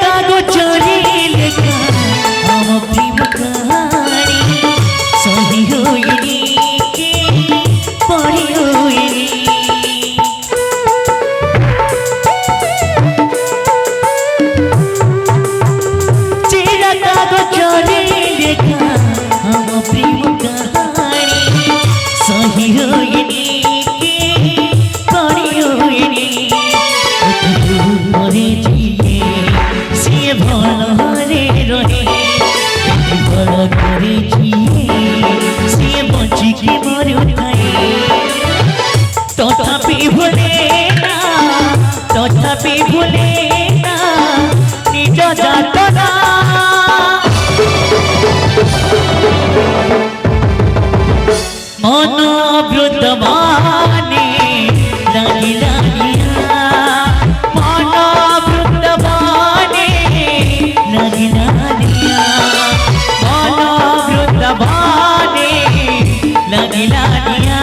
कागजरे लेखा हम प्रेम कहानी सही होइनी के पढ़ी होइनी तेरा कागजरे लेखा हम प्रेम कहानी सही होइनी के पढ़ी होइनी मरे जिए से भलरे रहे बड़ करे जिए से बचिके मरुଥାଏ तथापि भूले ना निज जातना मन वृतवाने लागिला मन वृंदावने लगिलानिया मन वृंदावने लगिलानिया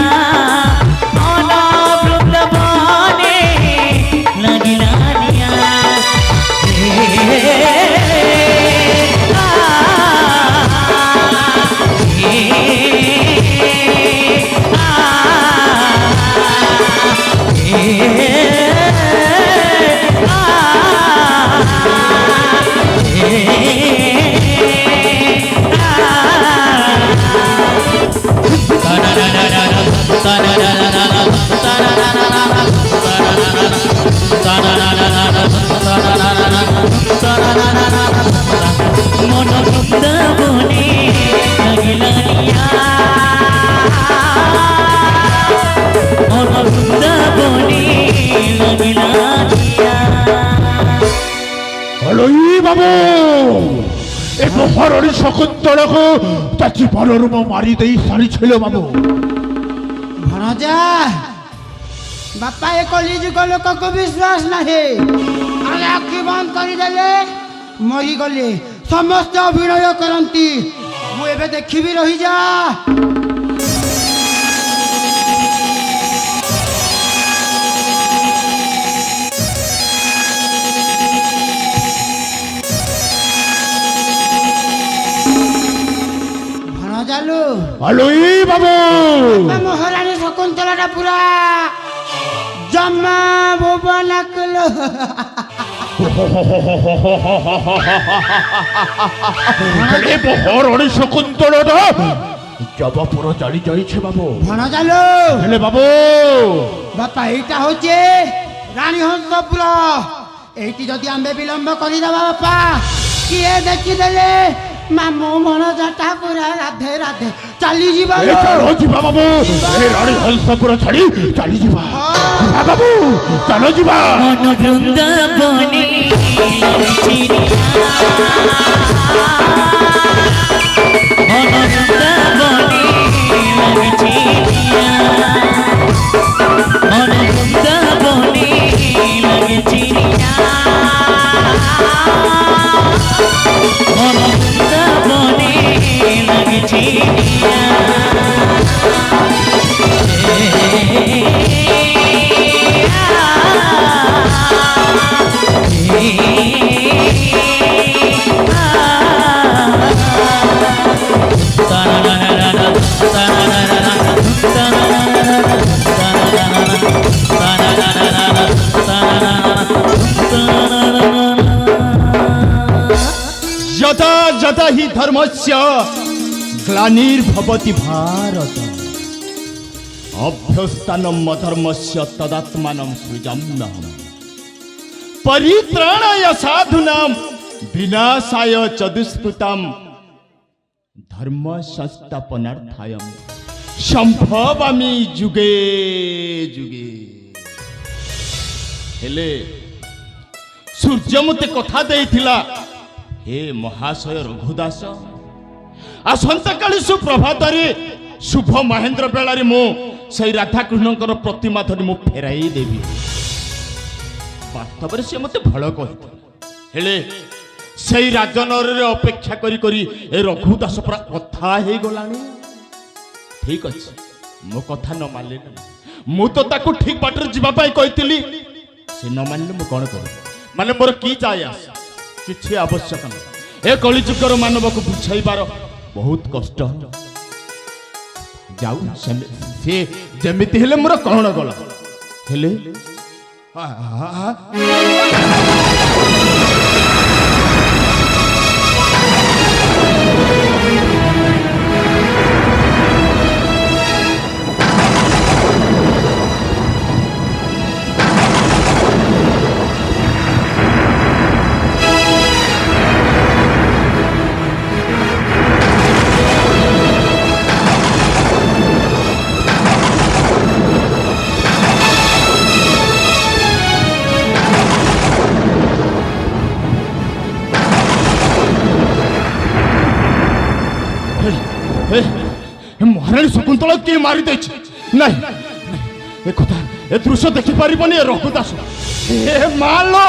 हलोई बाबू एक हरणी शकुंतला को ताची बलरूप मारी दे सारी छेले बाबू भणजा बापा ए कलिजुग लोक को विश्वास नहीं अरे आखि बंद करदेले मरी गले समस्त अभिनय करती मु एबे देखिबी रही जा भणजालू हलोई बाबू महारानी शकुंतला पूरा जम्मा भुवन कलो हरणी शकुंतला जब पूरा चली जाइए बाबू भणजालू हेले बाबू बापा एटा होचे रानी हंसपुर एटी जदि आम्बे विलंब करदेवा बापा किए देखीदेले मामू भणजाटा पूरा राधे राधे चली जीवा चलो जीवा बाबू रानी हंसपुर छाड़ी चली जीवा बाबू चलो जीवा मन वृंदावने मन वृंदावने मन वृंदावने मन वृंदावने यथा यथा हि धर्मस्य ग्लानिर्भवति भारत अभ्यस्तानम् अधर्मस्य तदात्मानं सृजाम्यहम् परित्राणाय साधूनां विनाशाय च दुष्कृतां धर्म संस्थापनार्थाय संभवामि जुगे जुगे। हेले सूर्य मते कथा देइथिला हे महाशय रघुदास आसंता काली सुप्रभात शुभ महेंद्र बेलारे मु से राधाकृष्णकर प्रतिमा धरी मु फेराई देवी। वास्तव से मते भल कही से राजनगर अपेक्षा करी करी ए रघुदास पूरा कथा हे गलानी। ठीक अच्छे मो कथा न मानले मु तो ताकू ठीक बाटर जीवा पाई कहितली से न मानले मु कोन करू माने मोर की जाय आस କିଛି ଆବଶ୍ୟକ ନାହିଁ। ଏ କଳିଯୁଗର ମାନବକୁ ବୁଝାଇବାର ବହୁତ କଷ୍ଟ। ଯାଉ ସେ ଯେମିତି ହେଲେ ମୋର କଣ ଗଲା ହେଲେ ମହାରାଣୀ ଶକୁନ୍ତଳା କିଏ ମାରି ଦେଇଛି? ନାଇଁ ଏ କଥା ଏ ଦୃଶ୍ୟ ଦେଖିପାରିବନି ଏ ରଘୁଦାସ। ଏ ମା ଲୋ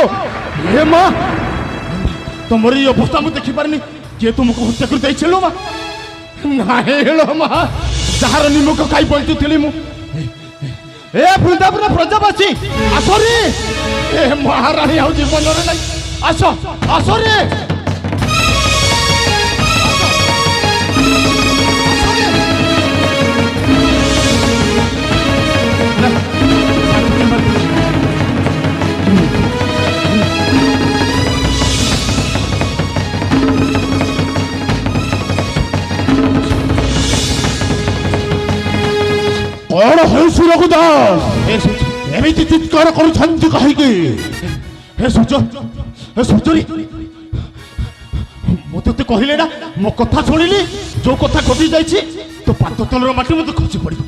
ଏ ମା ତମର ଏଇ ଅବସ୍ଥା ମୁଁ ଦେଖିପାରିନି। କିଏ ତୁମକୁ ହତ୍ୟା କରି ଦେଇছিল ମା? ନାହିଁ ଲୋ ମା, ଯାହାର ନିମୁଖ ଖାଇ ବଞ୍ଚୁଥିଲି ମୁଁ। ଏ ବୃନ୍ଦାବନ ପ୍ରଜାବାସୀ ଆସରେ, ଏ ମହାରାଣୀ ଆଉ ଜୀବନରେ ନାହିଁ। ଆସ ଆସରେ। କଣ ହେଉଛି ରଘୁଦାସ? ଏମିତି ଚିତ୍କାର କରୁଛନ୍ତି କାହିଁକି? ହେ ସୂର୍ଯ୍ୟ ମୁଁ ତତେ କହିଲେ ନା, ମୋ କଥା ଶୁଣିଲି, ଯୋଉ କଥା ଘଟି ଯାଇଛି ତୋ ପାଦ ତଳର ମାଟି ମତେ ଖସି ପଡିବ।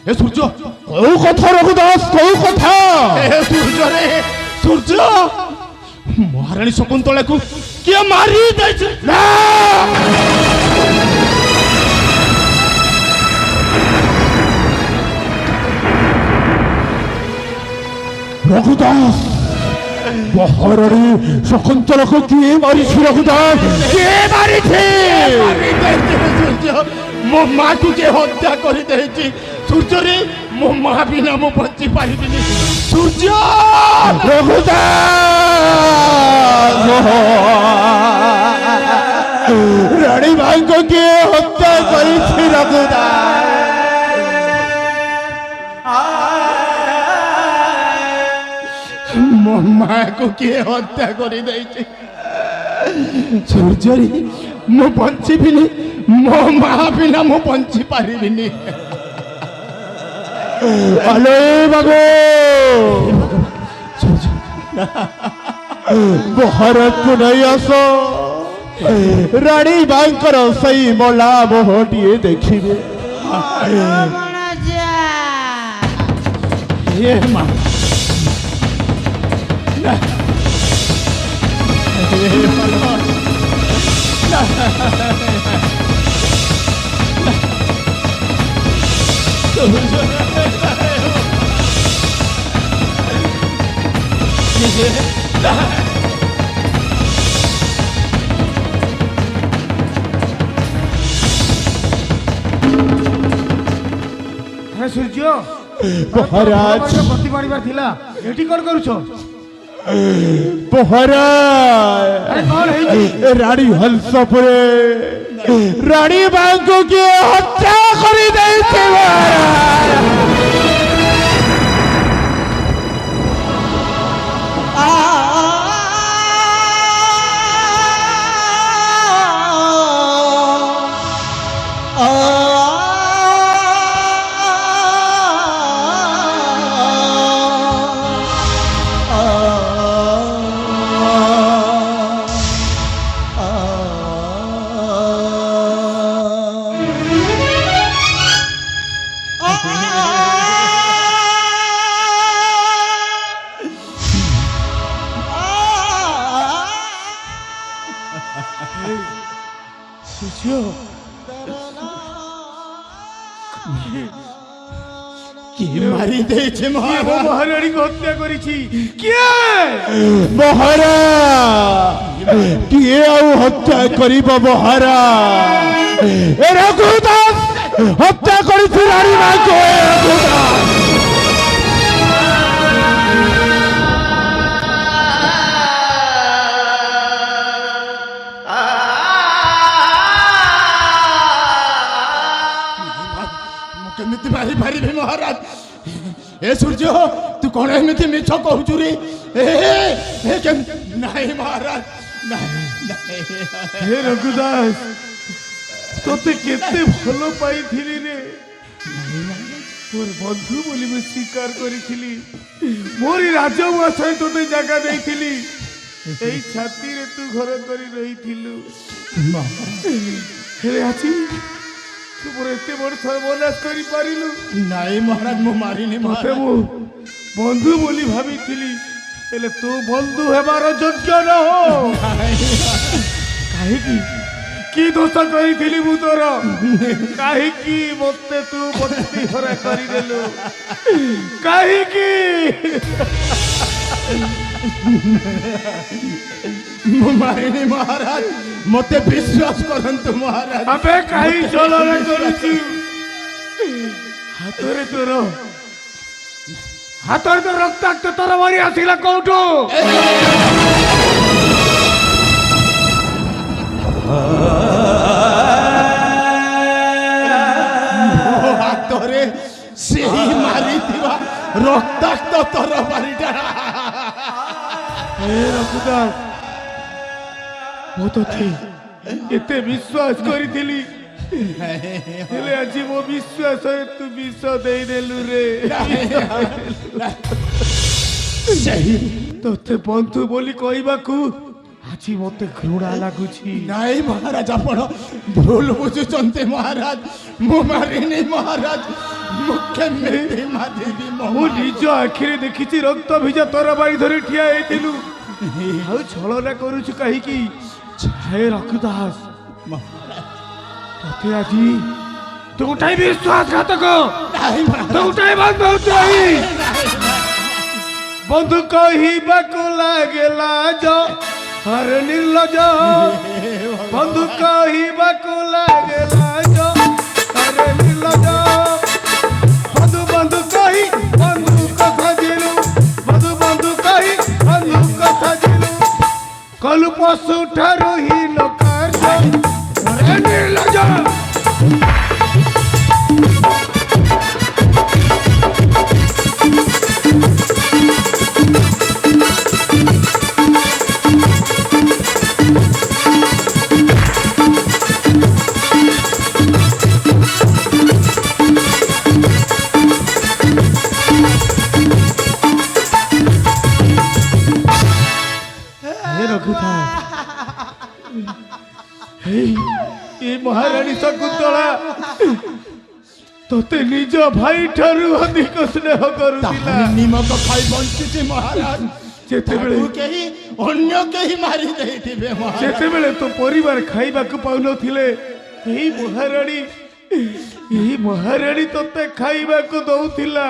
ଏ ସୂର୍ଯ୍ୟ କୋଉ କଥା ରଘୁଦାସ, କୋଉ କଥା? ସୂର୍ଯ୍ୟ ମହାରାଣୀ ଶକୁନ୍ତଳାକୁ କିଏ ମାରି ଦେଇଛି? রঘুদাস, মহারানী শকুন্তলাকে কে মারিছে? রঘুদাস, কে মারিছে? ମୋ ମାକୁ କିଏ ହତ୍ୟା କରିଦେଇଛି। ସୂର୍ଯ୍ୟରେ ମୋ ମା ବିନା ମୁଁ ବଞ୍ଚି ପାରିବିନି। ସୂର୍ଯ୍ୟ রঘুদাস, রানী ভাইকে কে হত্যা করেছে? রঘুদাস, ମୋ ମାକୁ କିଏ ହତ୍ୟା କରିଦେଇଛି? ସୂର୍ଯ୍ୟରେ ମୁଁ ବଞ୍ଚିବିନି, ମୋ ମା ବିନା ମୁଁ ବଞ୍ଚି ପାରିବିନି। আলে বাবু, মহারাজকে নেই আস, রানী ভাইঙ্কর সেই মলা মোহটিয়ে দেখিবে। ଏ ମା সূর্য মহারাজ, গতি পারিবার থিলা, এটি কোন করুছ? মহারাজ, কোন হইছি? রানী হংসপুরে রানী ভাইকে হত্যা করে দিয়েছে। କିଏ ମାରି ଦେଇছে? মহারানী হত্যা করেছি। কে? মহারাজ, কিয়ে আউ হত্যা করিব? মহারাজ, এ রঘুদাস হত্যা করেছে রানী মাকে। রঘুদাস, ମହାରାଜ ଏ ସୂର୍ଯ୍ୟ ତୁ କଣ ଏମିତି ମିଛ କହୁଛୁ ରେ ନାଇଁ ମହାରାଜ ହେ ରଘୁଦାସ ତୋତେ କେତେ ଭଲ ପାଇଥିଲି ରେ তোর বন্ধু বলি মু স্বীকার করেছিলি মোরি রাজউয়াসায় তোতে জায়গা দেইছিলি এই ছাতিরে তু ঘর করে রইছিলু হেলে আছি তু মোর এতে বড় সর্বনাশ করি পারিলু ନାଇଁ মহারাজ ମୁଁ ମାରିନି তোতে মহারাজ মু বন্ধু বলি ভাবিছিলি হেলে তু বন্ধু হেবার যোগ্য নহ কাহিকি কি দোষ করিছিলি মু তোর কাহিকি মতে তু বন্দি হরা করিদেলু কাহিকি ମୁଁ ମାରିନି ମହାରାଜ ମତେ ବିଶ୍ୱାସ କରନ୍ତୁ ମହାରାଜ আবে কাহি চলনা করুছু হাতরে তোর হাতরে তো রক্তাক্ত তোর মারি আসিলা কোউঠু ମୋ ହାତରେ ସେହି ମାରିଥିବା ରକ୍ତାକ୍ତ ତରବାରିଟା হে রঘুদাস মো তোতে এতে বিশ্বাস করিছিলি হেলে আজি মো বিশ্বাসরে তু বিষ দেইদেলু রে ସେହି তোতে বন্ধু বলি কইবাকু আজি মতে ঘৃণা লাগুছি ନାଇଁ ମହାରାଜ ଆପଣ ଭୁଲ ବୁଝୁଛନ୍ତି ମହାରାଜ ମୁଁ ମାରିନି ମହାରାଜ ମୁଁ କେମିତି ମାରିବି মু ମହାରାଜ নিজ আখিরে দেখিছি রক্ত ভিজা তোরা বাড়ি ধরে ঠিয়া হইতিলু ଆଉ ଛଳନା କରୁଛୁ କାହିଁକି ହେ ରଘୁଦାସ ତତେ ଆଜି ତୁଟାଇ ବିଶ୍ୱାସଘାତକ ନାଇଁ ମହାରାଜ ତୁଟାଇ ବନ୍ଧୁତ୍ରହୀ ବନ୍ଧୁ କହିବାକୁ ଲାଗିଲା ହରେ ନିର୍ଲଜ ବନ୍ଧୁ କହିବାକୁ ଲାଗିଲା ହରେ ନିର୍ଲଜ ବନ୍ଧୁ ବନ୍ଧୁ କହି ବନ୍ଧୁ କଥା ଜିଲୁ ବନ୍ଧୁ ବନ୍ଧୁ କହି ବନ୍ଧୁ କଥା ଜିଲୁ କଲୁ ପଶୁ ଠାରୁ ହୀନ କାର୍ଯ୍ୟ ହରେ ନିର୍ଲଜ ଏ ମହାରାଣୀ ଶକୁନ୍ତଳା ତତେ ନିଜ ଭାଇ ଠାରୁ ଅଧିକ ସ୍ନେହ କରୁଥିଲା ନିମକ ଖାଇ ବଞ୍ଚିଛି ମହାରାଜ ଯେତେବେଳେ ତାକୁ କେହି ଅନ୍ୟ କେହି ମାରି ଦେଇଥିବେ ମହାରାଜ ଯେତେବେଳେ ତୋ ପରିବାର ଖାଇବାକୁ ପାଉନଥିଲେ ଏହି ମହାରାଣୀ ତତେ ଖାଇବାକୁ ଦଉଥିଲା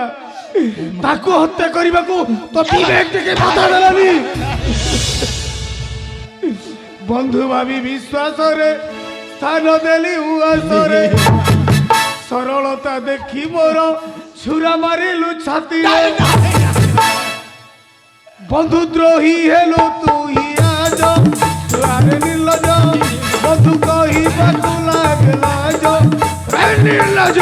ତାକୁ ହତ୍ୟା କରିବାକୁ ତ ବିବେକ ଟିକେ ବାଧା ଦେଲାନି ବନ୍ଧୁ ଭାବି ବିଶ୍ୱାସରେ ସ୍ଥାନ ଦେଲି ଉଆସରେ ସରଳତା ଦେଖି ମୋର ଛୁରା ମାରିଲୁ ଛାତିରେ বন্ধু দ্রোহী হেলো তুই আজ আরে নির্লজ বন্ধু কহিବାକୁ লাগলা আরে নির্লজ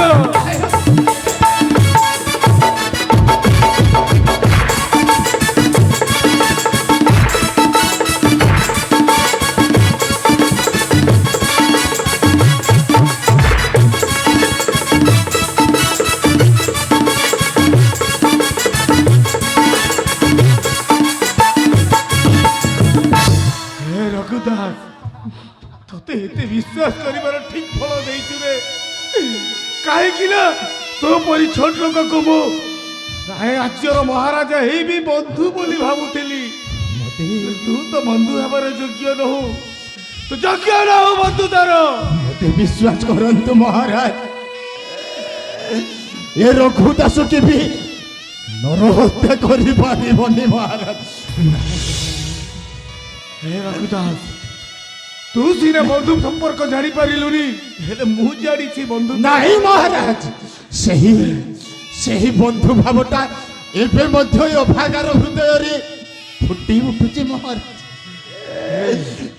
তোতে এতে বিশ্বাস করিবার ঠিক ফল দেইছু রে কাহিকি না তো পরি ছোট লোকକୁ ମୁଁ রায় রাজ্যর মহারাজা হেবি বন্ধু বলি ভাবুଥିଲି তু তো বন্ধু হবার যোগ্য নহু তু যোগ্য নহু বন্ধু তার ମତେ ବିଶ୍ୱାସ କରନ୍ତୁ ମହାରାଜ ଏ ରଘୁଦାସ କେବେ ନରହତ୍ୟା କରିପାରିବନି ମହାରାଜ হে রঘুদাস তু সিনা বন্ধু সম্পর্ক জানি পারিলুনি হেলে মু জানিছি বন্ধু ନାହିଁ ମହାରାଜ ସେହି ସେହି ବନ୍ଧୁ ଭାବଟା ଏବେ ମଧ୍ୟ ଏ ଅଭାଗାର ହୃଦୟରେ ଫୁଟି ଉଠୁଛି ମହାରାଜ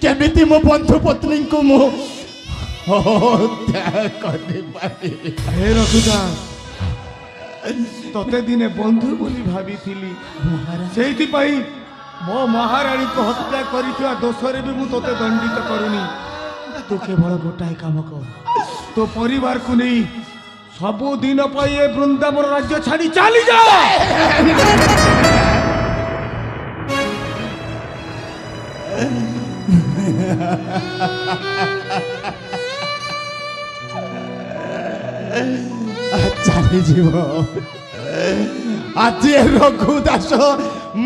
କେମିତି ମୋ ବନ୍ଧୁ ପତ୍ନୀଙ୍କୁ ମୁଁ ହତ୍ୟା କରିପାରିବି হে রঘুদাস তোতে দিনে বন্ধু বলি ভাবিଥିଲି সেইଥିପାଇଁ ମୋ ମହାରାଣୀକୁ ହତ୍ୟା କରିଥିବା ଦୋଷରେ ବି ମୁଁ ତୋତେ ଦଣ୍ଡିତ କରୁନି। ତୁ କେବଳ ଗୋଟାଏ କାମ କର, ତୋ ପରିବାରକୁ ନେଇ ସବୁଦିନ ପାଇଁ ଏ ବୃନ୍ଦାବନ ରାଜ୍ୟ ଛାଡ଼ି ଚାଲିଯା। ଚାଲିଯିବ। ଆଜି ରଘୁ ଦାସ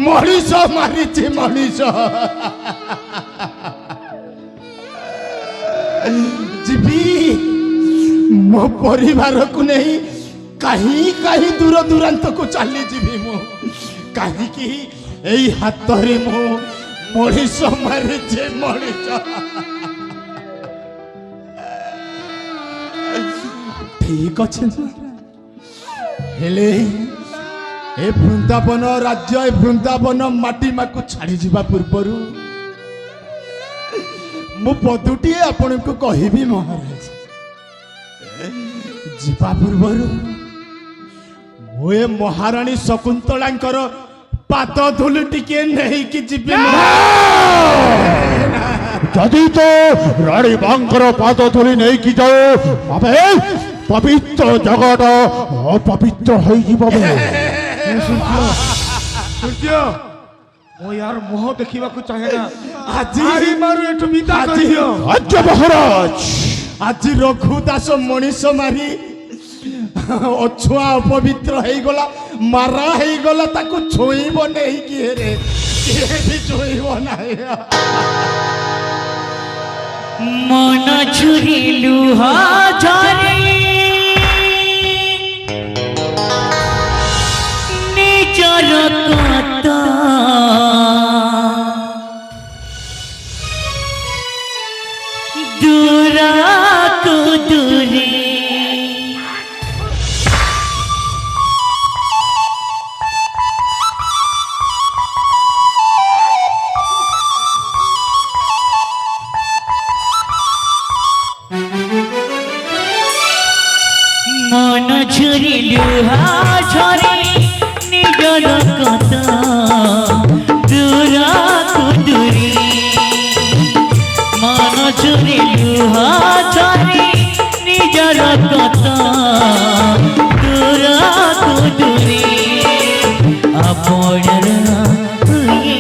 ମଣିଷ ମାରିଛି ମଣିଷ। ଯିବି ମୋ ପରିବାରକୁ ନେଇ କାହିଁ କାହିଁ ଦୂର ଦୂରାନ୍ତକୁ ଚାଲିଯିବି ମୁଁ। କାହିଁକି ଏଇ ହାତରେ ମୁଁ ମଣିଷ ମାରିଛି ମଣିଷ। ଠିକ ଅଛି ହେଲେ ଏ ବୃନ୍ଦାବନ ରାଜ୍ୟ ଏ ବୃନ୍ଦାବନ ମାଟି ମାକୁ ଛାଡ଼ି ଯିବା ପୂର୍ବରୁ ମୁଁ ପଦୁଟିଏ ଆପଣଙ୍କୁ କହିବି ମହାରାଜ। ଯିବା ପୂର୍ବରୁ ମୁଁ ଏ ମହାରାଣୀ ଶକୁନ୍ତଳାଙ୍କର ପାଦ ଧୂଳି ଟିକେ ନେଇକି ଯିବି। ଯଦି ତ ରାଣୀ ମାଙ୍କର ପାଦ ଧୂଳି ନେଇକି ଯାଉ ବାବେ ପବିତ୍ର ଜଗତ ଅପବିତ୍ର ହୋଇଯିବ। ସୂର୍ଯ୍ୟ ମୁଁ ୟାର ମୁହଁ ଦେଖିବାକୁ ଚାହେଁ ନା। ଆଜି ମାରୁ ଏଠୁ ବିଦା କରିଦିଅ। ଆଜ୍ଞା ମହାରାଜ। ଆଜି ରଘୁ ଦାସ ମଣିଷ ମାରି ଅଛୁଆଁ ଅପବିତ୍ର ହେଇଗଲା, ମାରା ହେଇଗଲା। ତାକୁ ଛୁଇଁବ ନେଇକି ହେରେ କିଏ ବି ଛୁଇଁବ ନାହିଁ। মন ছুরি লুহা ঝরে নিজর কত দূরাকু দূরে মন ঝুরি লুহা ঝরে নিজর কত দূরাকু দূরে মন ঝুরি লুহা ঝরে নিজর কত দূরাকু দূরে আপনার হয়ে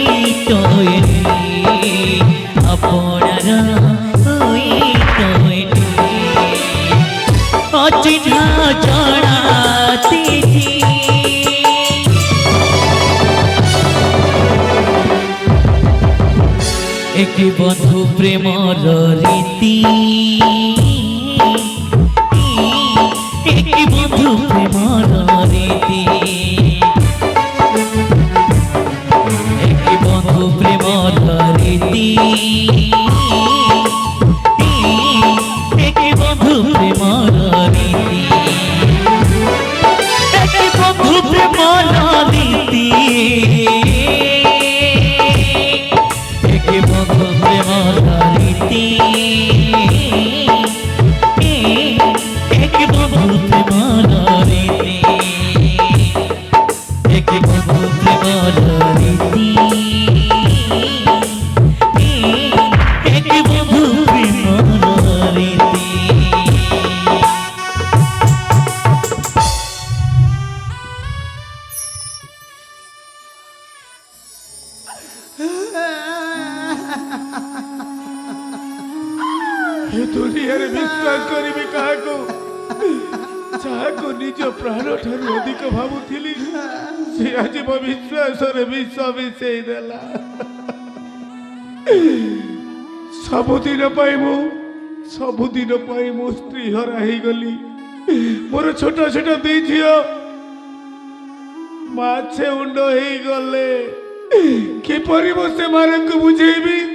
তৈরি আপনার হয়ে তৈরি অচিহ্না জড়াতে একটি বন্ধু প্রেমর রীতি একটি বন্ধু প্রেমর রীতি একটি বন্ধু প্রেমর রীতি একটি বন্ধু প্রেমর রীতি একটি বন্ধু প্রেমর রীতি একটি বন্ধু প্রেমর রীতি একটি বন্ধু প্রেমর রীতি একটি বন্ধু প্রেমর রীতি একটি বন্ধু প্রেমর রীতি ଏ ଦୁନିଆରେ ବିଶ୍ୱାସ କରିବି କାହାକୁ? ଯାହାକୁ ନିଜ ପ୍ରାଣ ଠାରୁ ଅଧିକ ଭାବୁଥିଲି ସେ ଆଜି ମୋ ବିଶ୍ୱାସରେ ବିଷ ମିଶେଇ ଦେଲା। ସବୁଦିନ ପାଇଁ ମୁଁ ସ୍ତ୍ରୀ ହରା ହେଇଗଲି। ମୋର ଛୋଟ ଛୋଟ ଦି ଝିଅ ମାଛେ ଉଣ୍ଡ ହେଇଗଲେ। କିପରି ମୁଁ ସେମାନଙ୍କୁ ବୁଝେଇବି?